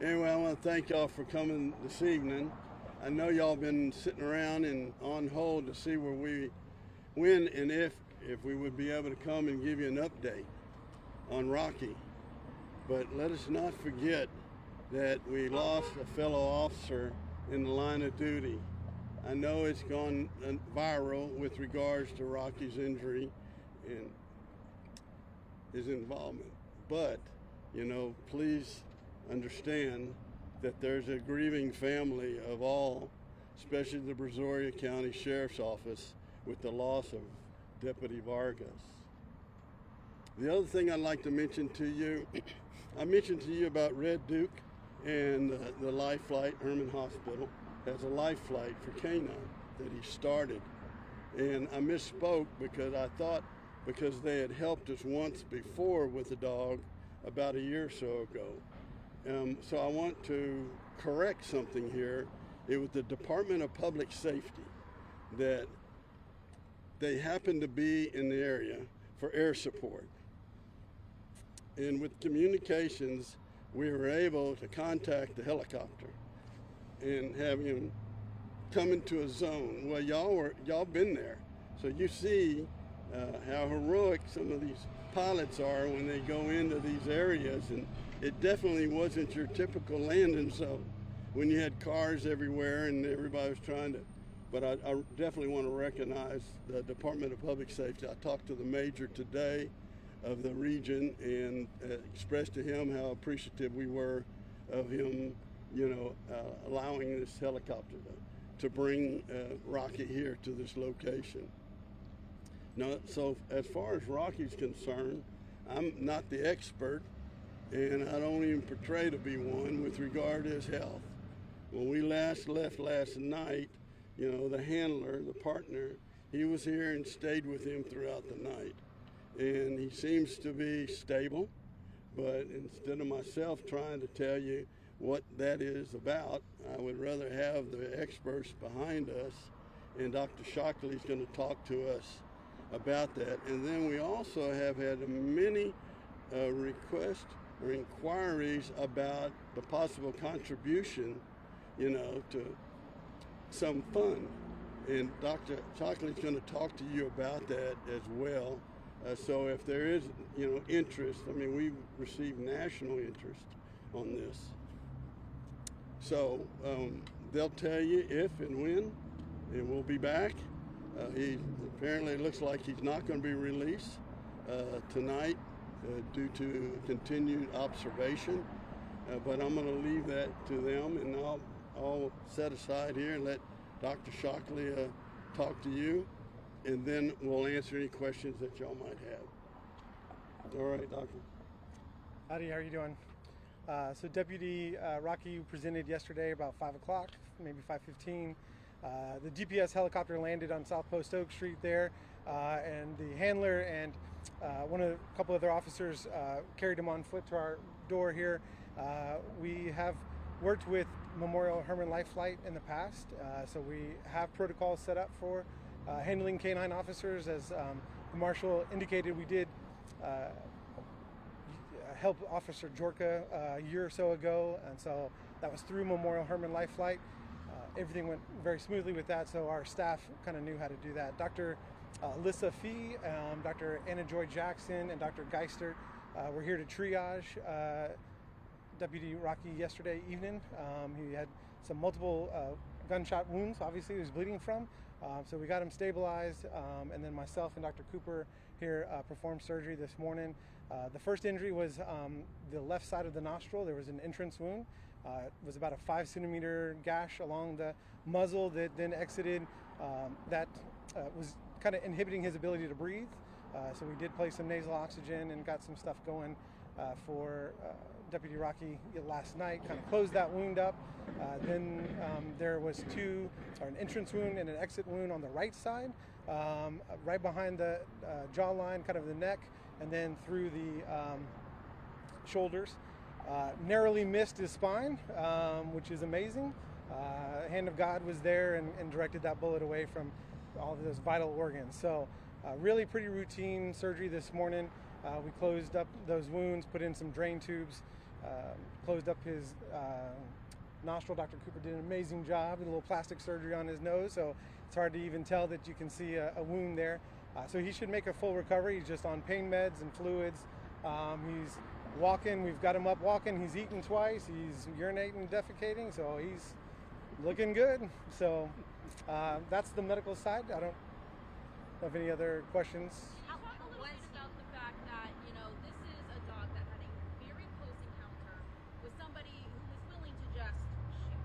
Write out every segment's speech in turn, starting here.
Anyway, I want to thank y'all for coming this evening. I know y'all been sitting around and on hold to see when and if we would be able to come and give you an update on Rocky. But let us not forget that we lost a fellow officer in the line of duty. I know it's gone viral with regards to Rocky's injury and his involvement. But, please understand that there's a grieving family of all, especially the Brazoria County Sheriff's Office, with the loss of Deputy Vargas. The other thing I'd like to mention to you, I mentioned to you about Red Duke and the Life Flight. Herman Hospital has a life flight for K-9 that he started. And I misspoke because I thought because they had helped us once before with the dog about a year or so ago. So I want to correct something here. It was the Department of Public Safety that they happened to be in the area for air support. And with communications, we were able to contact the helicopter and have him come into a zone. Well, y'all been there, so you see how heroic some of these pilots are when they go into these areas, and it definitely wasn't your typical landing zone when you had cars everywhere and everybody was trying to. But I definitely want to recognize the Department of Public Safety. I talked to the major today of the region and expressed to him how appreciative we were of him, allowing this helicopter to bring Rocky here to this location. Now, so as far as Rocky's concerned, I'm not the expert, and I don't even portray to be one with regard to his health. When we left last night, the handler, the partner, he was here and stayed with him throughout the night. And he seems to be stable, but instead of myself trying to tell you what that is about, I would rather have the experts behind us, and Dr. Shockley is going to talk to us about that. And then we also have had many requests or inquiries about the possible contribution, to some fund. And Dr. Shockley is going to talk to you about that as well. So if there is, interest, we've received national interest on this. So they'll tell you if and when, and we'll be back. He apparently looks like he's not going to be released tonight due to continued observation. But I'm going to leave that to them, and I'll set aside here and let Dr. Shockley talk to you, and then we'll answer any questions that y'all might have. All right, Doctor. Howdy, how are you doing? So Deputy Rocky presented yesterday about 5 o'clock, maybe 5:15. The DPS helicopter landed on South Post Oak Street there, and the handler and a couple other officers carried him on foot to our door here. We have worked with Memorial Hermann Life Flight in the past, so we have protocols set up for handling K-9 officers. As the Marshal indicated, we did help Officer Jorka a year or so ago, and so that was through Memorial Hermann Life Flight. Everything went very smoothly with that, so our staff kind of knew how to do that. Dr. Alyssa Fee, Dr. Anna Joy Jackson, and Dr. Geistert were here to triage Deputy Rocky yesterday evening. He had some multiple gunshot wounds, obviously, he was bleeding from. So we got him stabilized, and then myself and Dr. Cooper here performed surgery this morning. The first injury was the left side of the nostril. There was an entrance wound. It was about a 5-centimeter gash along the muzzle that then exited. That was kind of inhibiting his ability to breathe. So we did place some nasal oxygen and got some stuff going for Deputy Rocky last night, kind of closed that wound up. Then there was an entrance wound and an exit wound on the right side, right behind the jawline, kind of the neck, and then through the shoulders. Narrowly missed his spine, which is amazing. Hand of God was there and directed that bullet away from all of those vital organs. So really pretty routine surgery this morning. We closed up those wounds, put in some drain tubes, closed up his nostril. Dr. Cooper did an amazing job, did a little plastic surgery on his nose, so it's hard to even tell that you can see a wound there. So he should make a full recovery. He's just on pain meds and fluids. He's walking, we've got him up walking, he's eating twice, he's urinating, defecating, so he's looking good. So that's the medical side. I don't have any other questions. Talk a little bit about the fact that, you know, this is a dog that had a very close encounter with somebody who was willing to just shoot.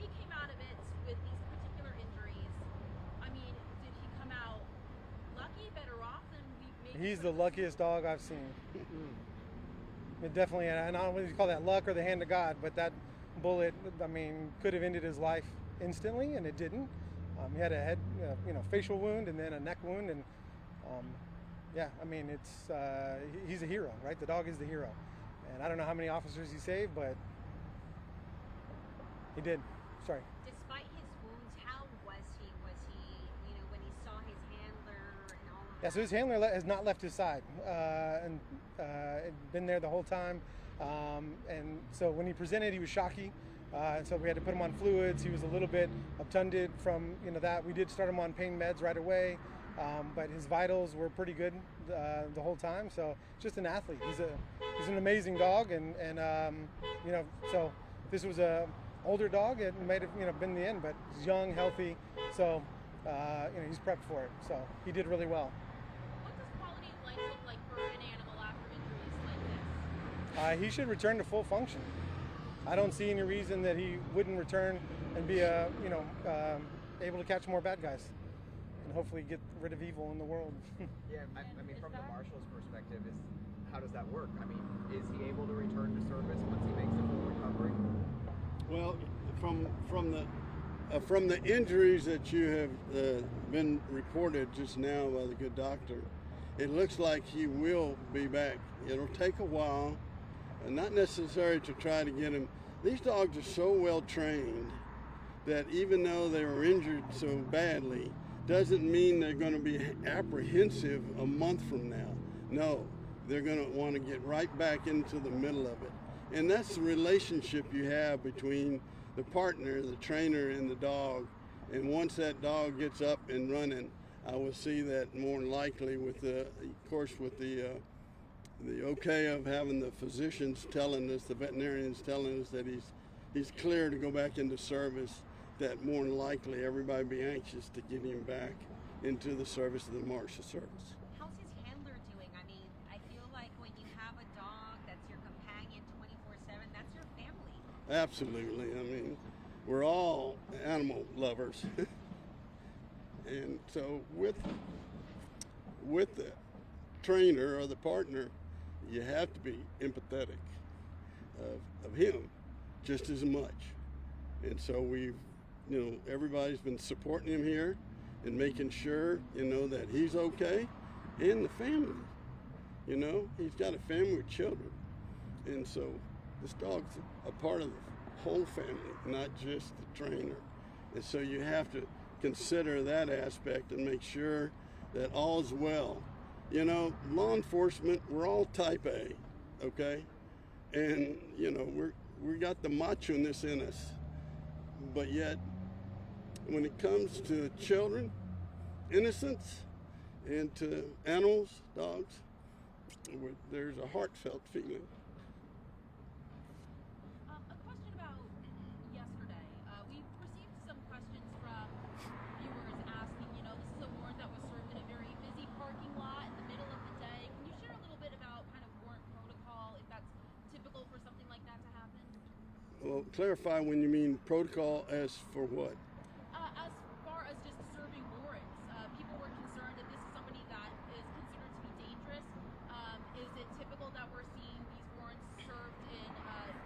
He came out of it with these particular injuries. I mean, did he come out lucky, better off than we maybe? He's the luckiest dog I've seen. It definitely, and I don't know if you call that luck or the hand of God, but that bullet, I mean, could have ended his life instantly, and it didn't. He had a head, facial wound, and then a neck wound, and yeah, I mean, it's he's a hero, right? The dog is the hero, and I don't know how many officers he saved, but he did. Sorry. Despite his wounds, how was he? Was he, when he saw his handler and all of that? Yeah, so his handler has not left his side, and been there the whole time. And so when he presented, he was shocky. And so we had to put him on fluids. He was a little bit obtunded from that. We did start him on pain meds right away, but his vitals were pretty good the whole time. So just an athlete. He's an amazing dog, and so this was a older dog. It might have been the end, but he's young, healthy. So he's prepped for it. So he did really well. What does quality of life look like for an animal after injuries like this? He should return to full function. I don't see any reason that he wouldn't return and be able to catch more bad guys and hopefully get rid of evil in the world. Yeah, I mean, from the marshal's perspective, how does that work? I mean, is he able to return to service once he makes a full recovery? Well, from the injuries that you have been reported just now by the good doctor, it looks like he will be back. It'll take a while. Not necessary to try to get him. These dogs are so well trained that even though they were injured so badly, doesn't mean they're going to be apprehensive a month from now. No, they're going to want to get right back into the middle of it. And that's the relationship you have between the partner, the trainer, and the dog. And once that dog gets up and running, I will see that more likely with the okay of having the physicians telling us, the veterinarians telling us that he's clear to go back into service, that more than likely everybody be anxious to get him back into the service of the marshal service. How's his handler doing? I mean, I feel like when you have a dog that's your companion 24/7, that's your family. Absolutely. I mean, we're all animal lovers. And so with the trainer or the partner, you have to be empathetic of him just as much. And so everybody's been supporting him here and making sure, that he's okay, and the family. He's got a family with children. And so this dog's a part of the whole family, not just the trainer. And so you have to consider that aspect and make sure that all's well. Law enforcement, we're all type A, okay? And, we got the macho-ness in us. But yet, when it comes to children, innocence, and to animals, dogs, there's a heartfelt feeling. A question about yesterday. We received some questions from viewers asking, this is a warrant that was served in a very busy parking lot in the middle of the day. Can you share a little bit about kind of warrant protocol, if that's typical for something like that to happen? Well, clarify when you mean protocol as for what? As far as just serving warrants, people were concerned that this is somebody that is considered to be dangerous. Is it typical that we're seeing these warrants served in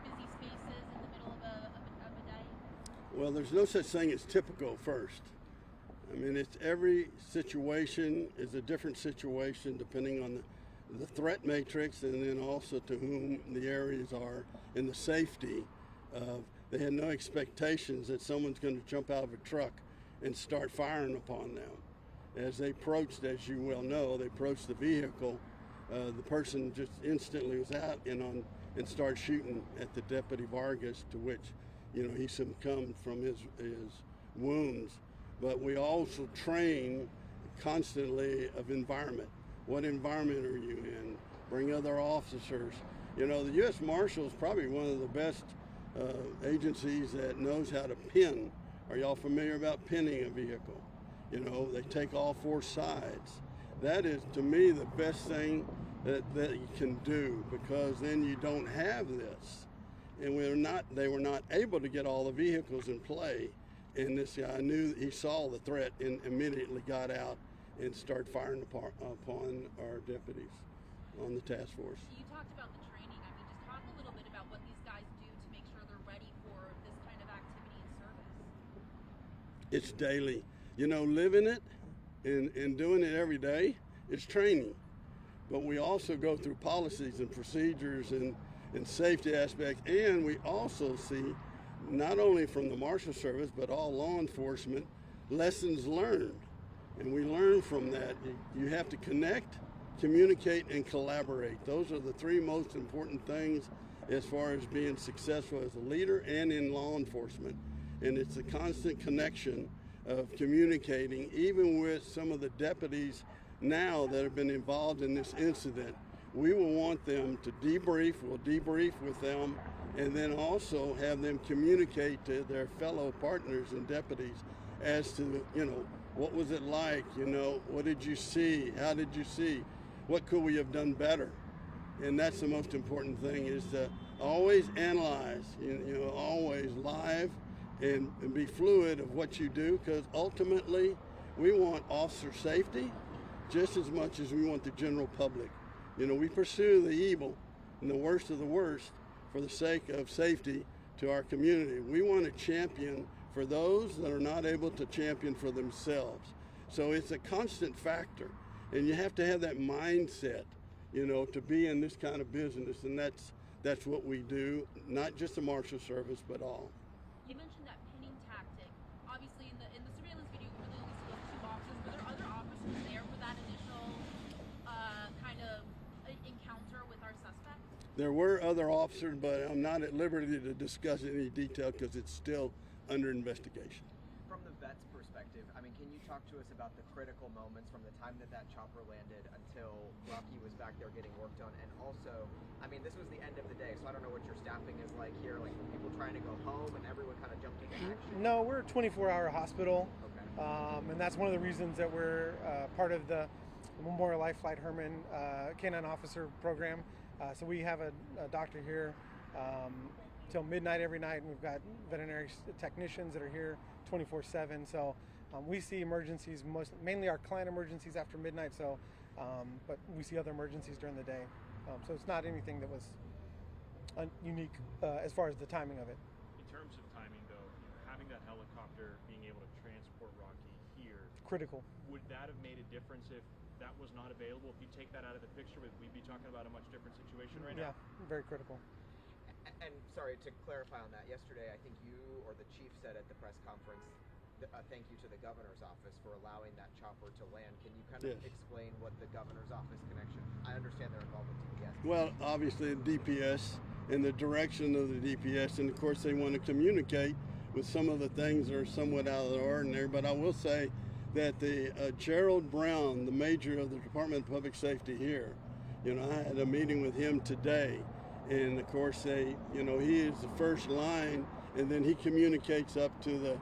busy spaces in the middle of a day? Well, there's no such thing as typical first. I mean, it's every situation is a different situation depending on the threat matrix, and then also to whom the areas are and the safety of. They had no expectations that someone's going to jump out of a truck and start firing upon them. As they approached, as you well know, they approached the vehicle. The person just instantly was out and and start shooting at the deputy Vargas, to which, he succumbed from his wounds. But we also train constantly of environment. What environment are you in? Bring other officers. The U.S. Marshal is probably one of the best agencies that knows how to pin. Are y'all familiar about pinning a vehicle? They take all four sides. That is, to me, the best thing that you can do, because then you don't have this. And they were not able to get all the vehicles in play. And this guy knew, he saw the threat and immediately got out and started firing upon our deputies on the task force. You talked about the training. I mean, just talk a little bit about what these guys do to make sure they're ready for this kind of activity and service. It's daily. Living it and doing it every day, it's training. But we also go through policies and procedures and safety aspects, and we also see, not only from the Marshal Service, but all law enforcement, lessons learned. And we learn from that. You have to connect, communicate, and collaborate. Those are the three most important things as far as being successful as a leader and in law enforcement. And it's a constant connection of communicating, even with some of the deputies now that have been involved in this incident. We will want them to debrief. We'll debrief with them, and then also have them communicate to their fellow partners and deputies as to, what was it like? What did you see? How did you see? What could we have done better? And that's the most important thing, is to always analyze, always live and be fluid of what you do, because ultimately we want officer safety just as much as we want the general public. We pursue the evil and the worst of the worst for the sake of safety to our community. We want to champion for those that are not able to champion for themselves. So it's a constant factor, and you have to have that mindset, to be in this kind of business, and that's what we do, not just the Marshal Service, but all. You mentioned that pinning tactic. Obviously, in the surveillance video, we really only see those two officers. Were there other officers there for that initial kind of encounter with our suspect? There were other officers, but I'm not at liberty to discuss any detail because it's still under investigation. From the vet's perspective, can you talk to us about the critical moments from the time that chopper landed until Rocky was back there getting work done? And also, this was the end of the day, so I don't know what your staffing is like here, like people trying to go home and everyone kind of jumped into action. No, we're a 24-hour hospital. Okay. And that's one of the reasons that we're part of the Memorial Life Flight Herman K-9 officer program. So we have a doctor here till midnight every night, and we've got veterinary technicians that are here 24/7. So we see emergencies, mainly our client emergencies after midnight. So, but we see other emergencies during the day. So it's not anything that was unique as far as the timing of it. In terms of timing, though, having that helicopter being able to transport Rocky here, Critical. Would that have made a difference if that was not available? If you take that out of the picture, would we be talking about a much different situation right now? Yeah, very critical. And sorry, to clarify on that, yesterday I think you or the chief said at the press conference, thank you to the governor's office for allowing that chopper to land. Can you kind of explain what the governor's office connection? I understand they're involved with DPS. Well, obviously the DPS and the direction of the DPS, and of course they want to communicate with some of the things that are somewhat out of the ordinary. But I will say that the Gerald Brown, the major of the Department of Public Safety here, I had a meeting with him today, and of course he is the first line, and then he communicates up to the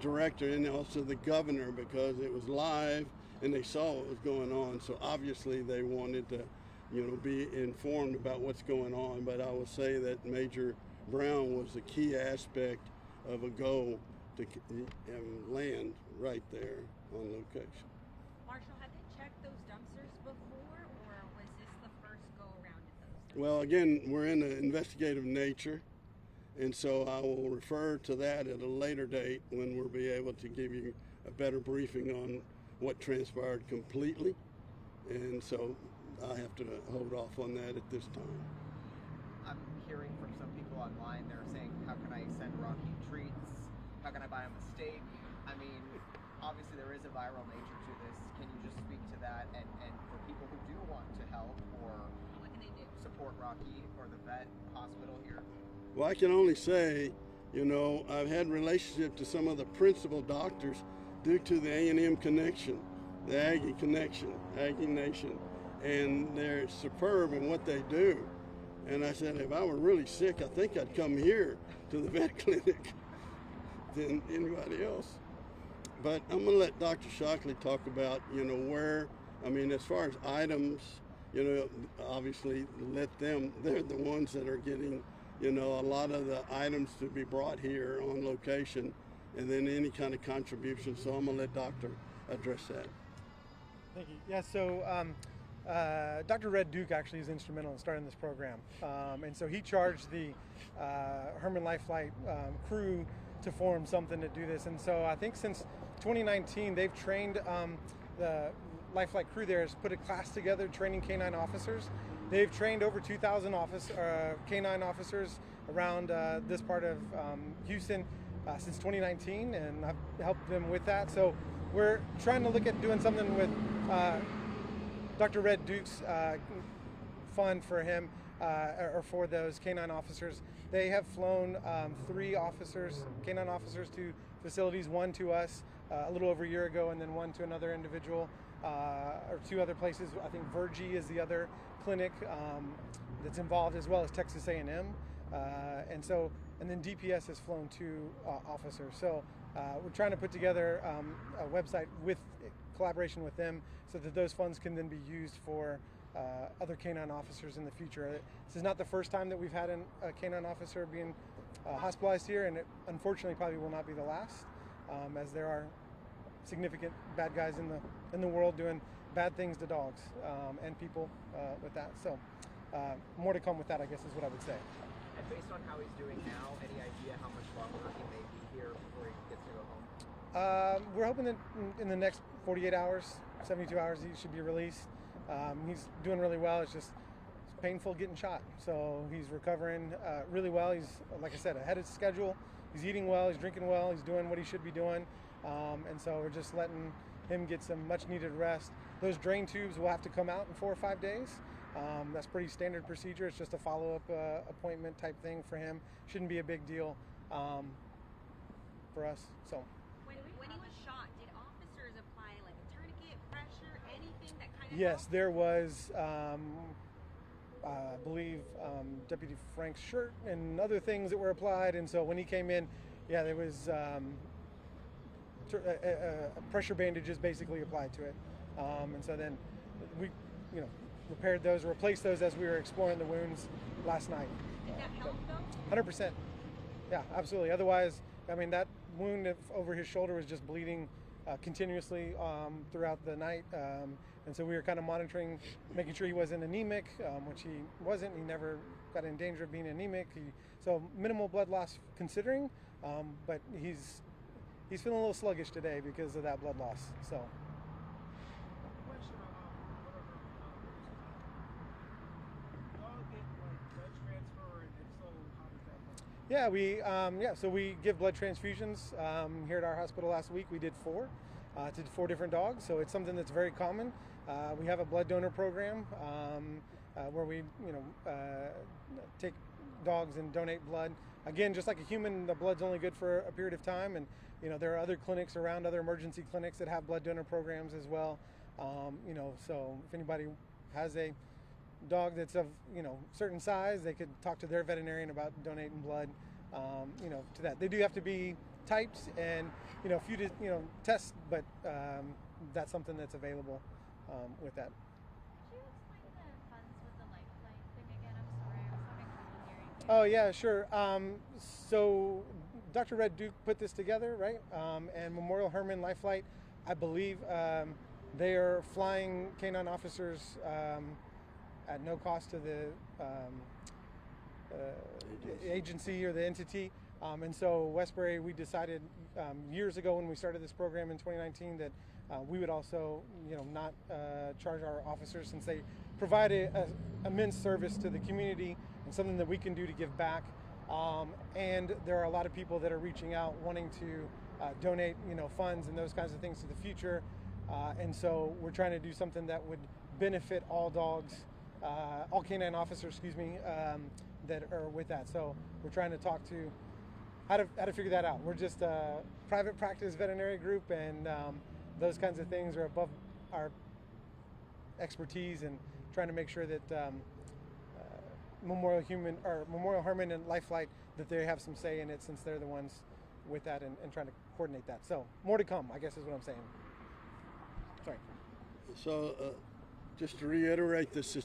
director and also the governor, because it was live and they saw what was going on. So obviously they wanted to, be informed about what's going on. But I will say that Major Brown was the key aspect of a goal to land right there on location. Marshall, have they checked those dumpsters before, or was this the first go around at those? Well, again, we're in the investigative nature, and so I will refer to that at a later date when we'll be able to give you a better briefing on what transpired completely. And so I have to hold off on that at this time. I'm hearing from some people online, they're saying, how can I send Rocky treats? How can I buy him a steak? Obviously there is a viral nature to this. Can you just speak to that? And for people who do want to help, or What can they do? support Rocky or the vet hospital here? Well, I can only say, you know, I've had relationship to some of the principal doctors due to the A&M connection, the Aggie connection, Aggie Nation, and they're superb in what they do. And I said, if I were really sick, I think I'd come here to the vet clinic than anybody else. But I'm gonna let Dr. Shockley talk about, you know, where, I mean, as far as items, you know, obviously let them, they're the ones that are getting, you know, a lot of the items to be brought here on location, and then any kind of contribution. So I'm gonna let Doctor address that. Thank you. Yeah, so Dr. Red Duke actually is instrumental in starting this program. And so he charged the Herman Life Flight crew to form something to do this. And so I think since 2019, they've trained the Life Flight crew there has put a class together training K-9 officers. They've trained over 2,000 K-9 officers around this part of Houston since 2019, and I've helped them with that. So we're trying to look at doing something with Dr. Red Duke's fund for him, or for those K-9 officers. They have flown 3 officers, K-9 officers, to facilities, one to us a little over a year ago, and then one to another individual, or 2 other places. I think Virgie is the other clinic that's involved, as well as Texas A&M. And then DPS has flown 2 officers. So we're trying to put together a website with collaboration with them so that those funds can then be used for other K-9 officers in the future. This is not the first time that we've had a K-9 officer being hospitalized here, and it unfortunately probably will not be the last, as there are significant bad guys in the world doing bad things to dogs and people with that. So more to come with that, I guess, is what I would say. And based on how he's doing now, any idea how much longer he may be here before he gets to go home? We're hoping that in the next 48 hours, 72 hours, he should be released. He's doing really well. It's painful getting shot. So he's recovering really well. He's, like I said, ahead of schedule. He's eating well, he's drinking well, he's doing what he should be doing. And so we're just letting him get some much needed rest. Those drain tubes will have to come out in 4 or 5 days. That's pretty standard procedure. It's just a follow-up appointment type thing for him. Shouldn't be a big deal for us. So. When he was shot, did officers apply like a tourniquet, pressure, anything that kind of Yes, helped? there was, I believe, Deputy Frank's shirt and other things that were applied. And so when he came in, yeah, there was pressure bandages basically applied to it. And so then we, repaired those, replaced those as we were exploring the wounds last night. Did that help though? 100%. Yeah, absolutely. Otherwise, I mean, that wound over his shoulder was just bleeding continuously throughout the night. And so we were kind of monitoring, making sure he wasn't anemic, which he wasn't. He never got in danger of being anemic. So minimal blood loss considering, but he's feeling a little sluggish today because of that blood loss. So. Yeah, so we give blood transfusions here at our hospital. Last week we did 4 to 4 different dogs. So it's something that's very common. We have a blood donor program where we, take dogs and donate blood. Again, just like a human, the blood's only good for a period of time, and there are other clinics around, other emergency clinics that have blood donor programs as well. So if anybody has a dog that's of certain size, they could talk to their veterinarian about donating blood to that. They do have to be typed and a few tests, but that's something that's available with that. Could you explain the funds with the lifeline thing again? I'm sorry, I was having trouble hearing. Oh yeah, sure. So Dr. Red Duke put this together, right? And Memorial Hermann Life Flight, I believe they are flying K-9 officers at no cost to the agency or the entity. And so Westbury, we decided years ago when we started this program in 2019 that we would also, not charge our officers, since they provide a immense service to the community and something that we can do to give back. And there are a lot of people that are reaching out wanting to donate, funds and those kinds of things to the future. And so we're trying to do something that would benefit all dogs all K-9 officers, excuse me, that are with that. So we're trying to talk to how to figure that out. We're just a private practice veterinary group, and those kinds of things are above our expertise, and trying to make sure that Memorial Hermann and Life Flight, that they have some say in it, since they're the ones with that, and trying to coordinate that. So more to come, I guess, is what I'm saying. Sorry. So just to reiterate this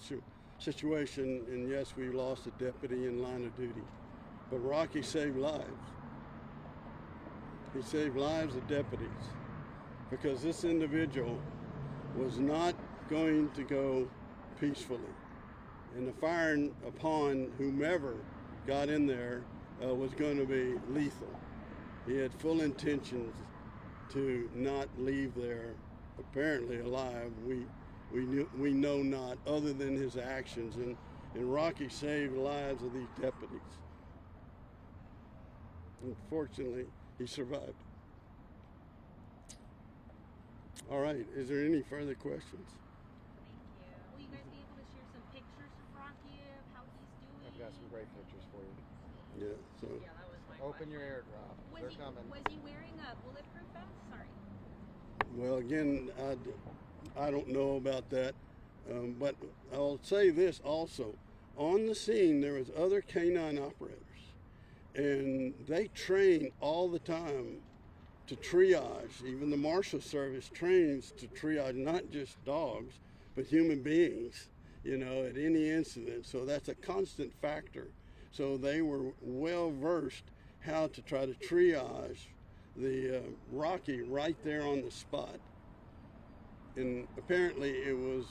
situation, and yes, we lost a deputy in line of duty, but Rocky saved lives. He saved lives of deputies, because this individual was not going to go peacefully. And the firing upon whomever got in there was going to be lethal. He had full intentions to not leave there apparently alive. We know not, other than his actions, and Rocky saved the lives of these deputies. Unfortunately, he survived. All right, is there any further questions? Will you guys be able to share some pictures of Rocky of how he's doing? I've got some great pictures for you. Yeah, so Yeah, that was my Open question. your airdrop. They're coming. Was he wearing a bulletproof vest? Sorry. well, again, I don't know about that, but I'll say this also. On the scene, there was other K-9 operators, and they train all the time to triage. Even the Marshal Service trains to triage not just dogs, but human beings, at any incident. So that's a constant factor. So they were well versed how to try to triage the Rocky right there on the spot. And apparently it was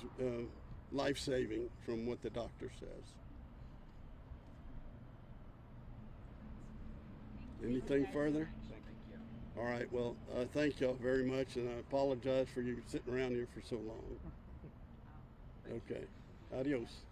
life-saving from what the doctor says. Anything further? Thank you. All right, well, thank y'all very much, and I apologize for you sitting around here for so long. Okay, adios.